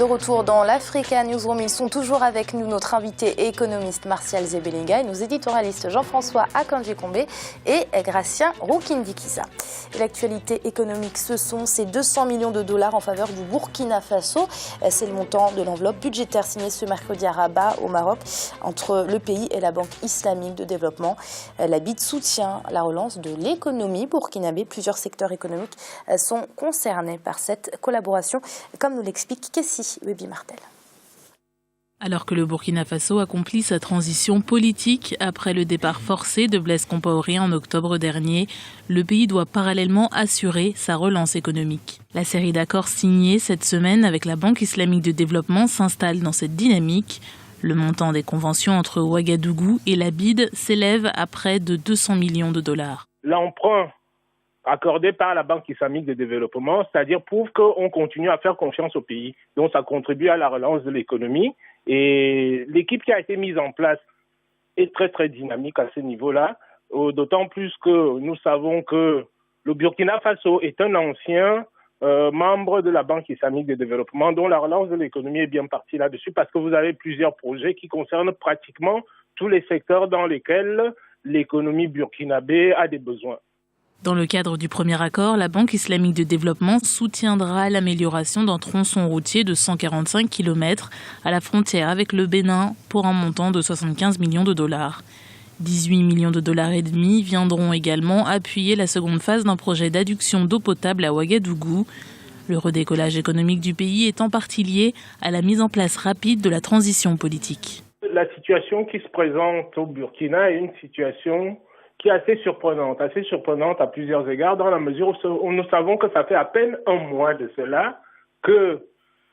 De retour dans l'Africa Newsroom, ils sont toujours avec nous, notre invité économiste Martial Zebelinga et nos éditorialistes Jean-François Akanji-Kombe et Gratien Roukindikiza. L'actualité économique, ce sont ces 200 millions de dollars en faveur du Burkina Faso. C'est le montant de l'enveloppe budgétaire signée ce mercredi à Rabat, au Maroc, entre le pays et la Banque islamique de développement. La BID soutient la relance de l'économie burkinabé. Plusieurs secteurs économiques sont concernés par cette collaboration, comme nous l'explique Kessie Webi-Martel. Alors que le Burkina Faso accomplit sa transition politique après le départ forcé de Blaise Compaoré en octobre dernier, le pays doit parallèlement assurer sa relance économique. La série d'accords signés cette semaine avec la Banque islamique de développement s'installe dans cette dynamique. Le montant des conventions entre Ouagadougou et la BID s'élève à près de 200 millions de dollars. L'emprunt accordé par la Banque islamique de développement, c'est-à-dire prouve qu'on continue à faire confiance au pays. Donc ça contribue à la relance de l'économie. Et l'équipe qui a été mise en place est très très dynamique à ce niveau-là, d'autant plus que nous savons que le Burkina Faso est un ancien membre de la Banque islamique de développement, dont la relance de l'économie est bien partie là-dessus, parce que vous avez plusieurs projets qui concernent pratiquement tous les secteurs dans lesquels l'économie burkinabé a des besoins. Dans le cadre du premier accord, la Banque islamique de développement soutiendra l'amélioration d'un tronçon routier de 145 km à la frontière avec le Bénin pour un montant de 75 millions de dollars. 18 millions de dollars et demi viendront également appuyer la seconde phase d'un projet d'adduction d'eau potable à Ouagadougou. Le redécollage économique du pays est en partie lié à la mise en place rapide de la transition politique. La situation qui se présente au Burkina est une situation qui est assez surprenante à plusieurs égards, dans la mesure où nous savons que ça fait à peine un mois de cela qu'il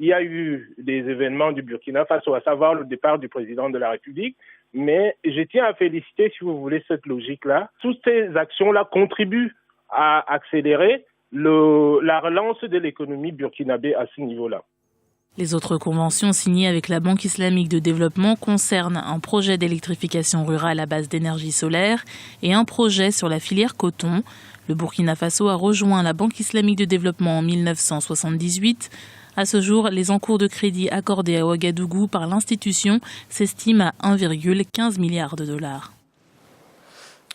y a eu des événements du Burkina Faso, à savoir le départ du président de la République. Mais je tiens à féliciter, si vous voulez, cette logique-là. Toutes ces actions-là contribuent à accélérer la relance de l'économie burkinabé à ce niveau-là. Les autres conventions signées avec la Banque islamique de développement concernent un projet d'électrification rurale à base d'énergie solaire et un projet sur la filière coton. Le Burkina Faso a rejoint la Banque islamique de développement en 1978. À ce jour, les encours de crédit accordés à Ouagadougou par l'institution s'estiment à 1,15 milliard de dollars.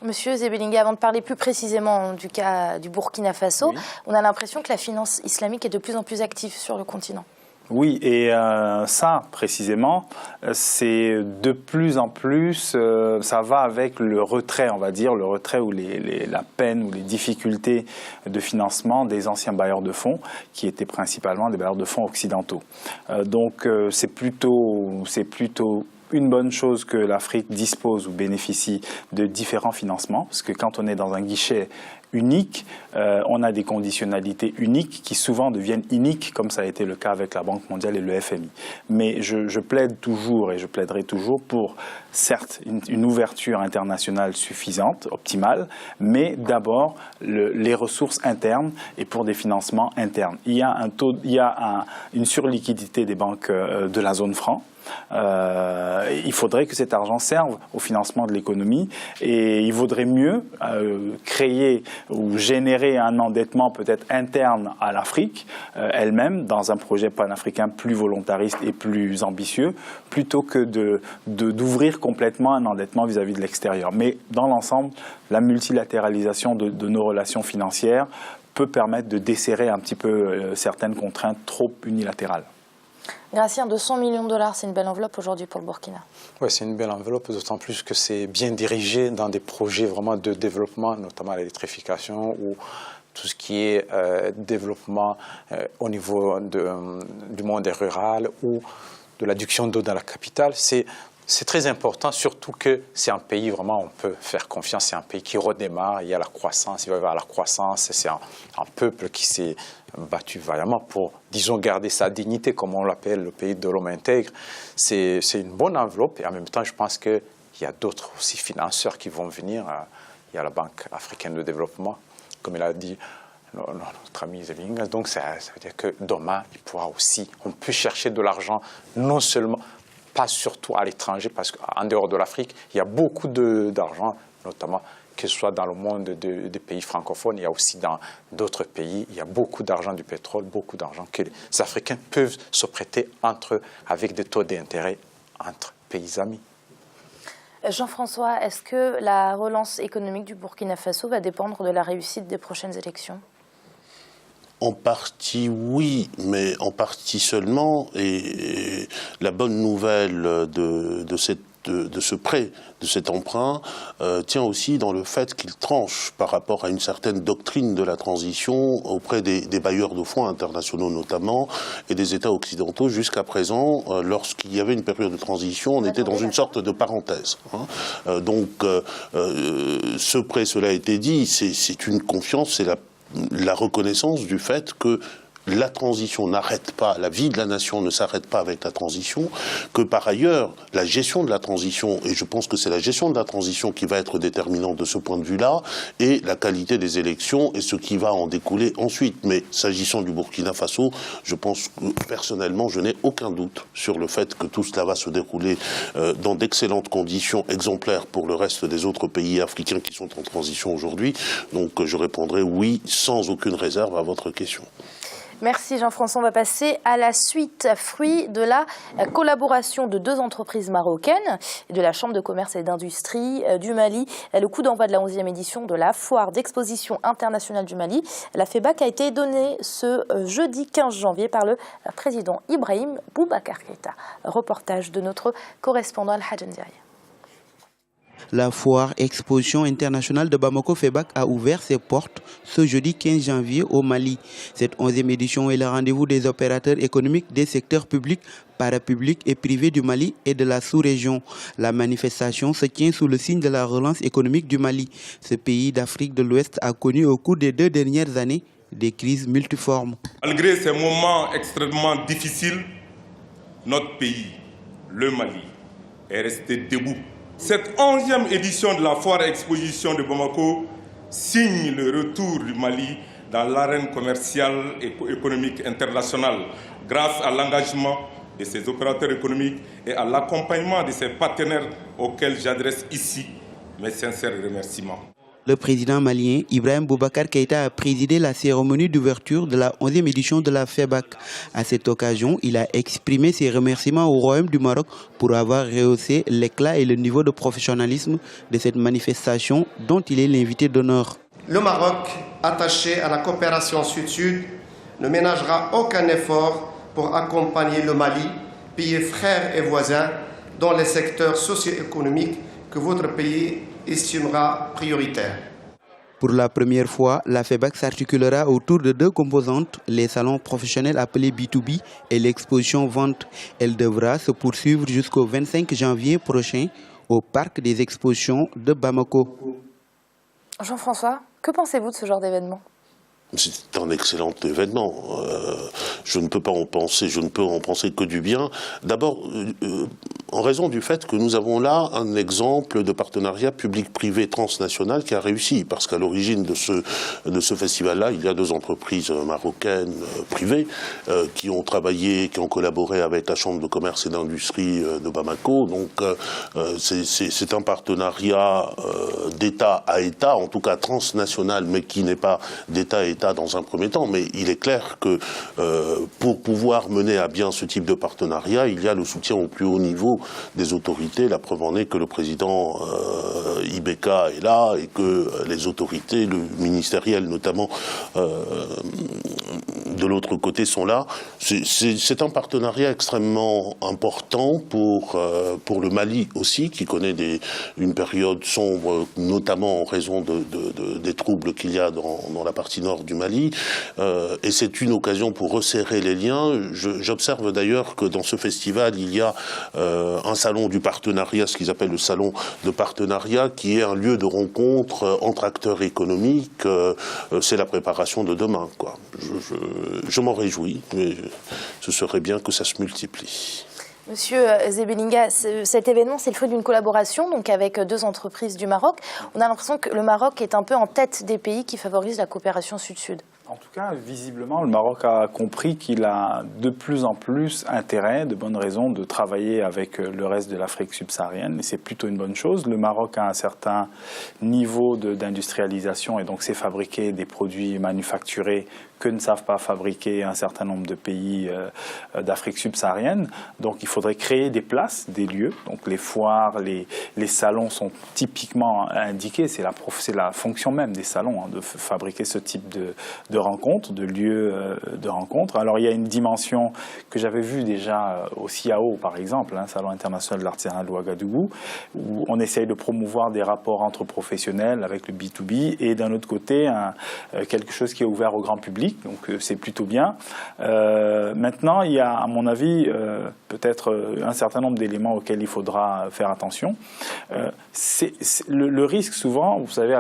Monsieur Zebelinga, avant de parler plus précisément du cas du Burkina Faso, on a l'impression que la finance islamique est de plus en plus active sur le continent. Oui, et ça, précisément, c'est de plus en plus, ça va avec le retrait, on va dire, le retrait ou la peine ou les difficultés de financement des anciens bailleurs de fonds, qui étaient principalement des bailleurs de fonds occidentaux. Donc, c'est plutôt une bonne chose que l'Afrique dispose ou bénéficie de différents financements, parce que quand on est dans un guichet unique, on a des conditionnalités uniques qui souvent deviennent iniques, comme ça a été le cas avec la Banque mondiale et le FMI. Mais je plaide toujours et je plaiderai toujours pour, certes, une ouverture internationale suffisante, optimale, mais d'abord les ressources internes et pour des financements internes. Il y a une surliquidité des banques de la zone franc. Il faudrait que cet argent serve au financement de l'économie et il vaudrait mieux créer ou générer un endettement peut-être interne à l'Afrique elle-même dans un projet panafricain plus volontariste et plus ambitieux plutôt que d'ouvrir complètement un endettement vis-à-vis de l'extérieur. Mais dans l'ensemble, la multilatéralisation de nos relations financières peut permettre de desserrer un petit peu certaines contraintes trop unilatérales. Gratien, 200 millions de dollars, c'est une belle enveloppe aujourd'hui pour le Burkina. Oui, c'est une belle enveloppe, d'autant plus que c'est bien dirigé dans des projets vraiment de développement, notamment l'électrification ou tout ce qui est développement au niveau du monde rural ou de l'adduction d'eau dans la capitale. C'est très important, surtout que c'est un pays vraiment, on peut faire confiance, c'est un pays qui redémarre, il y a la croissance, il va y avoir la croissance, c'est un peuple qui s'est battu vaillamment pour, disons, garder sa dignité, comme on l'appelle, le pays de l'homme intègre. C'est une bonne enveloppe et en même temps, je pense qu'il y a d'autres aussi financeurs qui vont venir. Il y a la Banque africaine de développement, comme il a dit notre ami Zebelinga. Donc ça veut dire que demain, on peut chercher de l'argent non seulement, pas surtout à l'étranger, parce qu'en dehors de l'Afrique, il y a beaucoup d'argent, notamment que ce soit dans le monde des pays francophones, il y a aussi dans d'autres pays, il y a beaucoup d'argent du pétrole, beaucoup d'argent que les Africains peuvent se prêter entre eux avec des taux d'intérêt entre pays amis. Jean-François, est-ce que la relance économique du Burkina Faso va dépendre de la réussite des prochaines élections ? En partie, oui, mais en partie seulement. Et la bonne nouvelle de ce prêt, de cet emprunt, tient aussi dans le fait qu'il tranche par rapport à une certaine doctrine de la transition auprès des bailleurs de fonds internationaux notamment et des États occidentaux. Jusqu'à présent, lorsqu'il y avait une période de transition, on était dans une sorte de parenthèse. Donc, ce prêt, cela a été dit, c'est une confiance, c'est la reconnaissance du fait que la transition n'arrête pas, la vie de la nation ne s'arrête pas avec la transition, que par ailleurs, la gestion de la transition, et je pense que c'est la gestion de la transition qui va être déterminante de ce point de vue-là, et la qualité des élections et ce qui va en découler ensuite. Mais s'agissant du Burkina Faso, je pense que personnellement, je n'ai aucun doute sur le fait que tout cela va se dérouler dans d'excellentes conditions exemplaires pour le reste des autres pays africains qui sont en transition aujourd'hui. Donc je répondrai oui, sans aucune réserve à votre question. Merci Jean-François. On va passer à la suite, fruit de la collaboration de deux entreprises marocaines et de la Chambre de commerce et d'industrie du Mali. Le coup d'envoi de la 11e édition de la foire d'exposition internationale du Mali, la FEBAC, a été donnée ce jeudi 15 janvier par le président Ibrahim Boubacar Keïta. Reportage de notre correspondant Al-Hadj Ndiaye. La foire exposition internationale de Bamako FEBAC a ouvert ses portes ce jeudi 15 janvier au Mali. Cette 11e édition est le rendez-vous des opérateurs économiques des secteurs publics, parapublics et privés du Mali et de la sous-région. La manifestation se tient sous le signe de la relance économique du Mali. Ce pays d'Afrique de l'Ouest a connu au cours des 2 dernières années des crises multiformes. Malgré ces moments extrêmement difficiles, notre pays, le Mali, est resté debout. Cette 11e édition de la foire exposition de Bamako signe le retour du Mali dans l'arène commerciale et économique internationale grâce à l'engagement de ses opérateurs économiques et à l'accompagnement de ses partenaires auxquels j'adresse ici mes sincères remerciements. Le président malien Ibrahim Boubacar Keïta a présidé la cérémonie d'ouverture de la 11e édition de la FEBAC. À cette occasion, il a exprimé ses remerciements au Royaume du Maroc pour avoir rehaussé l'éclat et le niveau de professionnalisme de cette manifestation dont il est l'invité d'honneur. Le Maroc, attaché à la coopération sud-sud, ne ménagera aucun effort pour accompagner le Mali, pays frère et voisin, dans les secteurs socio-économiques que votre pays estimera prioritaire. Pour la première fois, la FEBAC s'articulera autour de 2 composantes, les salons professionnels appelés B2B et l'exposition vente. Elle devra se poursuivre jusqu'au 25 janvier prochain au parc des expositions de Bamako. Jean-François, que pensez-vous de ce genre d'événement ? C'est un excellent événement. Je ne peux en penser que du bien. D'abord, en raison du fait que nous avons là un exemple de partenariat public-privé transnational qui a réussi. Parce qu'à l'origine de ce festival-là, il y a 2 entreprises marocaines privées qui ont travaillé, qui ont collaboré avec la Chambre de commerce et d'industrie de Bamako. Donc, c'est un partenariat d'État à État, en tout cas transnational, mais qui n'est pas d'État à État dans un premier temps, mais il est clair que pour pouvoir mener à bien ce type de partenariat, il y a le soutien au plus haut niveau des autorités. La preuve en est que le président Ibeka est là et que les autorités, le ministériel notamment, de l'autre côté sont là. C'est un partenariat extrêmement important pour le Mali aussi, qui connaît une période sombre, notamment en raison des troubles qu'il y a dans la partie nord du Mali, et c'est une occasion pour resserrer les liens. J'observe d'ailleurs que dans ce festival, il y a un salon du partenariat, ce qu'ils appellent le salon de partenariat, qui est un lieu de rencontre entre acteurs économiques. C'est la préparation de demain, quoi. Je m'en réjouis, mais ce serait bien que ça se multiplie. Monsieur Zebelinga, cet événement, c'est le fruit d'une collaboration donc avec 2 entreprises du Maroc. On a l'impression que le Maroc est un peu en tête des pays qui favorisent la coopération sud-sud. En tout cas, visiblement, le Maroc a compris qu'il a de plus en plus intérêt, de bonnes raisons, de travailler avec le reste de l'Afrique subsaharienne. Et c'est plutôt une bonne chose. Le Maroc a un certain niveau d'industrialisation et donc sait fabriquer des produits manufacturés que ne savent pas fabriquer un certain nombre de pays d'Afrique subsaharienne. Donc il faudrait créer des places, des lieux. Donc les foires, les salons sont typiquement indiqués. C'est la fonction même des salons, de fabriquer ce type de rencontres, de lieux de rencontres. Alors il y a une dimension que j'avais vue déjà au CIAO par exemple, Salon international de l'artisanat de Ouagadougou, où on essaye de promouvoir des rapports entre professionnels avec le B2B et d'un autre côté quelque chose qui est ouvert au grand public. Donc c'est plutôt bien. Maintenant, il y a, à mon avis, peut-être un certain nombre d'éléments auxquels il faudra faire attention. Le risque souvent, vous savez,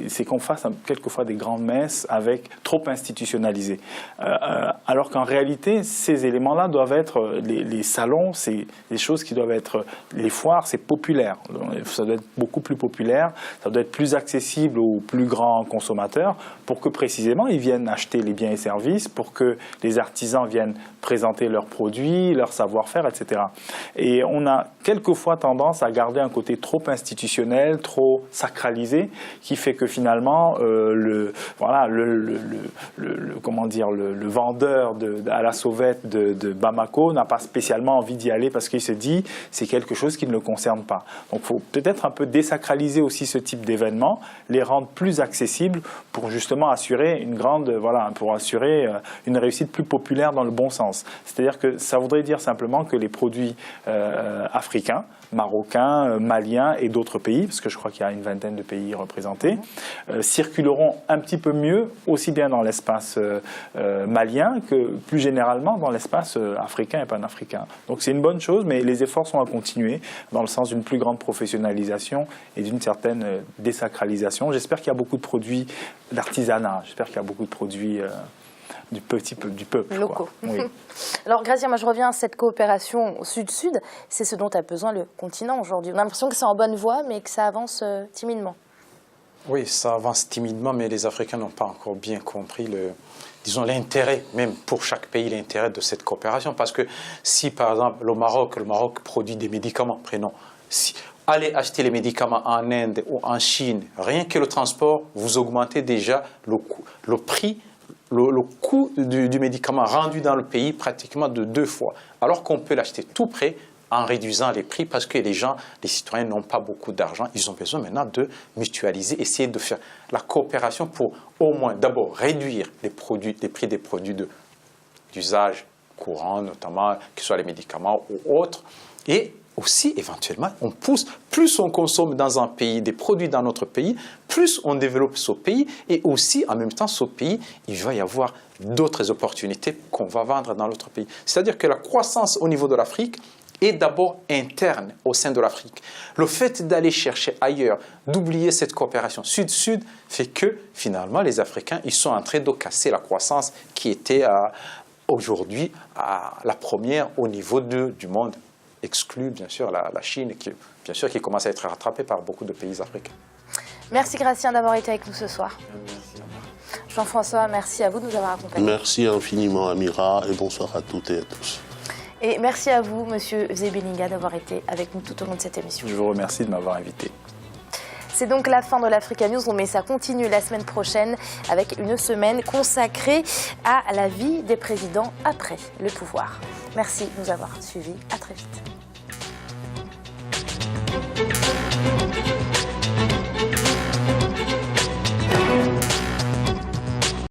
c'est qu'on fasse quelquefois des grandes messes avec trop institutionnalisé. Alors qu'en réalité, ces éléments-là doivent être, les salons, c'est des choses qui doivent être, les foires, c'est populaire. Ça doit être beaucoup plus populaire, ça doit être plus accessible aux plus grands consommateurs pour que précisément ils viennent acheter les biens et services, pour que les artisans viennent présenter leurs produits, leur savoir-faire, etc. Et on a quelquefois tendance à garder un côté trop institutionnel, trop sacralisé, qui fait que finalement, le vendeur à la sauvette de Bamako n'a pas spécialement envie d'y aller parce qu'il se dit c'est quelque chose qui ne le concerne pas. Donc il faut peut-être un peu désacraliser aussi ce type d'événements, les rendre plus accessibles pour justement assurer une réussite plus populaire dans le bon sens. C'est-à-dire que ça voudrait dire simplement que les produits africains, marocains, maliens et d'autres pays, parce que je crois qu'il y a une vingtaine de pays représentés, circuleront un petit peu mieux, aussi bien dans l'espace malien que plus généralement dans l'espace africain et panafricain. Donc c'est une bonne chose, mais les efforts sont à continuer dans le sens d'une plus grande professionnalisation et d'une certaine désacralisation. J'espère qu'il y a beaucoup de produits d'artisanat, j'espère qu'il y a beaucoup de produits du peuple. Locaux. Oui. Alors Grazia, moi je reviens à cette coopération sud-sud, c'est ce dont a besoin le continent aujourd'hui. On a l'impression que c'est en bonne voie, mais que ça avance timidement. Oui, ça avance timidement, mais les Africains n'ont pas encore bien compris l'intérêt, même pour chaque pays, l'intérêt de cette coopération. Parce que si, par exemple, le Maroc produit des médicaments, allez acheter les médicaments en Inde ou en Chine, rien que le transport, vous augmentez déjà le coût du médicament rendu dans le pays pratiquement de 2 fois, alors qu'on peut l'acheter tout près en réduisant les prix parce que les citoyens n'ont pas beaucoup d'argent. Ils ont besoin maintenant de mutualiser, essayer de faire la coopération pour au moins d'abord réduire les prix des produits d'usage courant, notamment que ce soit les médicaments ou autres, et aussi, éventuellement, on pousse, plus on consomme dans un pays, des produits dans notre pays, plus on développe ce pays, et aussi, en même temps, ce pays, il va y avoir d'autres opportunités qu'on va vendre dans notre pays. C'est-à-dire que la croissance au niveau de l'Afrique est d'abord interne au sein de l'Afrique. Le fait d'aller chercher ailleurs, d'oublier cette coopération sud-sud, fait que, finalement, les Africains, ils sont en train de casser la croissance qui était aujourd'hui la première au niveau du monde, exclut bien sûr la Chine, qui commence à être rattrapée par beaucoup de pays africains. Merci Gratien d'avoir été avec nous ce soir. Merci. Jean-François, merci à vous de nous avoir accompagnés. Merci infiniment Amira et bonsoir à toutes et à tous. Et merci à vous, Monsieur Zebelinga, d'avoir été avec nous tout au long de cette émission. Je vous remercie de m'avoir invité. C'est donc la fin de l'Africa News, mais ça continue la semaine prochaine avec une semaine consacrée à la vie des présidents après le pouvoir. Merci de nous avoir suivis. À très vite.